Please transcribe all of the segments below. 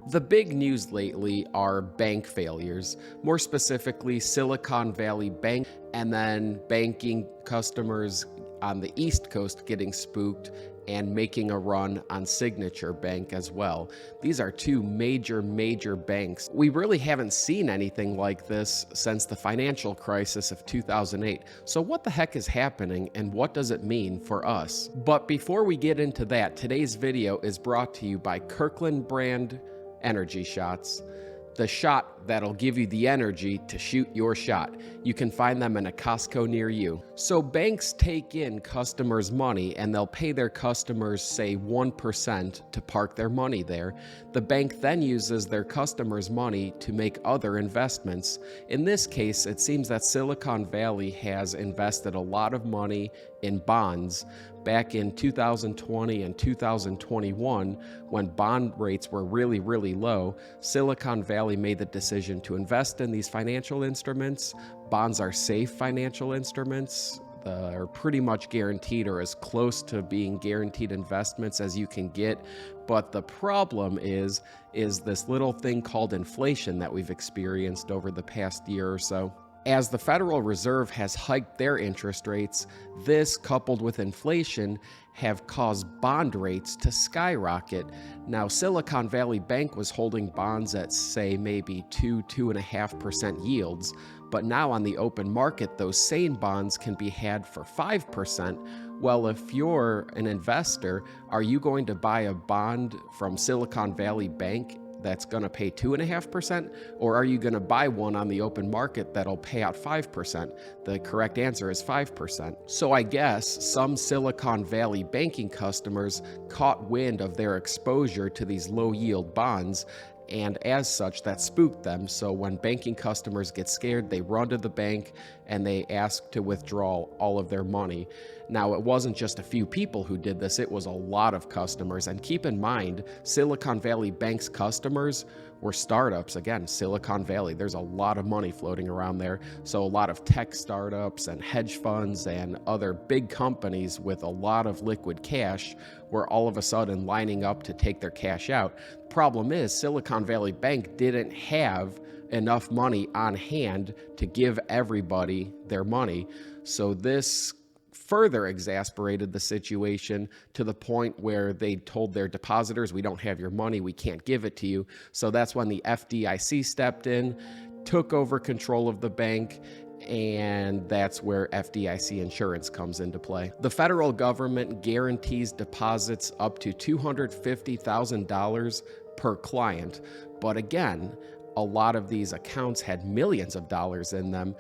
The big news lately are bank failures, more specifically Silicon Valley Bank, and then banking customers on the East Coast getting spooked and making a run on Signature Bank as well. These are two major banks. We really haven't seen anything like this since the financial crisis of 2008. So, what the heck is happening and what does it mean for us? But before we get into that, today's video is brought to you by Kirkland brand energy shots, the shot that'll give you the energy to shoot your shot. You can find them in a Costco near you. So banks take in customers' money and they'll pay their customers, say 1% to park their money there. The bank then uses their customers' money to make other investments. In this case, it seems that Silicon Valley has invested a lot of money in bonds. Back in 2020 and 2021, when bond rates were really low, Silicon Valley made the decision to invest in these financial instruments. Bonds are safe financial instruments. Are pretty much guaranteed or as close to being guaranteed investments as you can get. But the problem is this little thing called inflation that we've experienced over the past year or so. As the Federal Reserve has hiked their interest rates, this coupled with inflation have caused bond rates to skyrocket. Now, Silicon Valley Bank was holding bonds at, say, maybe 2.5% yields, but now on the open market, those same bonds can be had for 5%. Well, if you're an investor, are you going to buy a bond from Silicon Valley Bank that's going to pay 2.5%, or are you going to buy one on the open market that'll pay out 5%? The correct answer is 5%. So I guess some Silicon Valley banking customers caught wind of their exposure to these low yield bonds, and as such, that spooked them. So when banking customers get scared, they run to the bank and they ask to withdraw all of their money. Now, it wasn't just a few people who did this, it was a lot of customers. And keep in mind, Silicon Valley Bank's customers were startups. Again, Silicon Valley, there's a lot of money floating around there. So a lot of tech startups and hedge funds and other big companies with a lot of liquid cash were all of a sudden lining up to take their cash out. Problem is, Silicon Valley Bank didn't have enough money on hand to give everybody their money. So this further exasperated the situation to the point where they told their depositors, we don't have your money, we can't give it to you. So that's when the FDIC stepped in, took over control of the bank, and that's where FDIC insurance comes into play. The federal government guarantees deposits up to $250,000 per client. But again, a lot of these accounts had millions of dollars in them.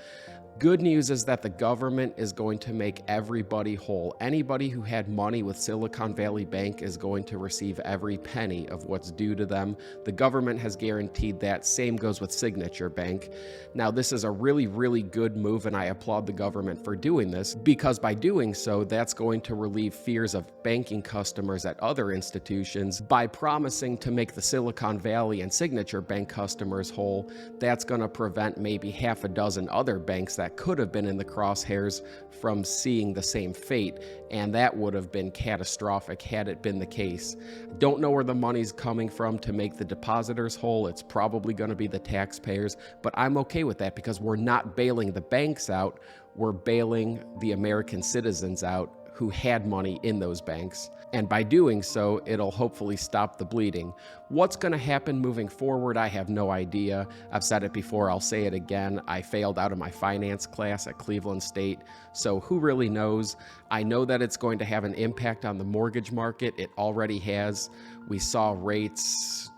Good news is that the government is going to make everybody whole. Anybody who had money with Silicon Valley Bank is going to receive every penny of what's due to them. The government has guaranteed that. Same goes with Signature Bank. Now, this is a really good move, and I applaud the government for doing this, because by doing so, that's going to relieve fears of banking customers at other institutions. By promising to make the Silicon Valley and Signature Bank customers whole, that's going to prevent maybe half a dozen other banks that could have been in the crosshairs from seeing the same fate, and that would have been catastrophic had it been the case. Don't know where the money's coming from to make the depositors whole. It's probably going to be the taxpayers, but I'm okay with that because we're not bailing the banks out, we're bailing the American citizens out who had money in those banks. And by doing so, it'll hopefully stop the bleeding. What's going to happen moving forward, I have no idea. I've said it before, I'll say it again. I failed out of my finance class at Cleveland State, so who really knows? I know that it's going to have an impact on the mortgage market. It already has. We saw rates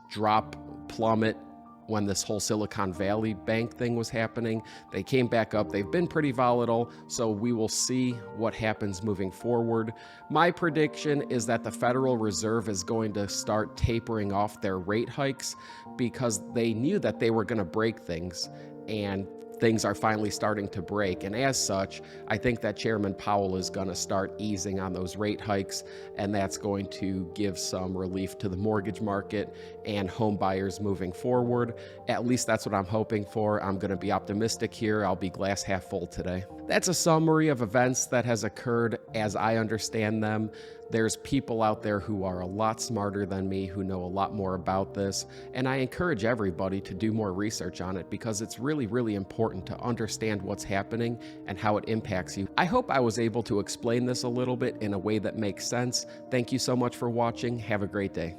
plummet when this whole Silicon Valley Bank thing was happening. They came back up. They've been pretty volatile, so we will see what happens moving forward. My prediction is that the Federal Reserve is going to start tapering off their rate hikes because they knew that they were going to break things, and things are finally starting to break. And as such, I think that Chairman Powell is going to start easing on those rate hikes, and that's going to give some relief to the mortgage market and home buyers moving forward. At least that's what I'm hoping for. I'm going to be optimistic here. I'll be glass half full today. That's a summary of events that has occurred as I understand them. There's people out there who are a lot smarter than me, who know a lot more about this, and I encourage everybody to do more research on it because it's really, really important to understand what's happening and how it impacts you. I hope I was able to explain this a little bit in a way that makes sense. Thank you so much for watching. Have a great day.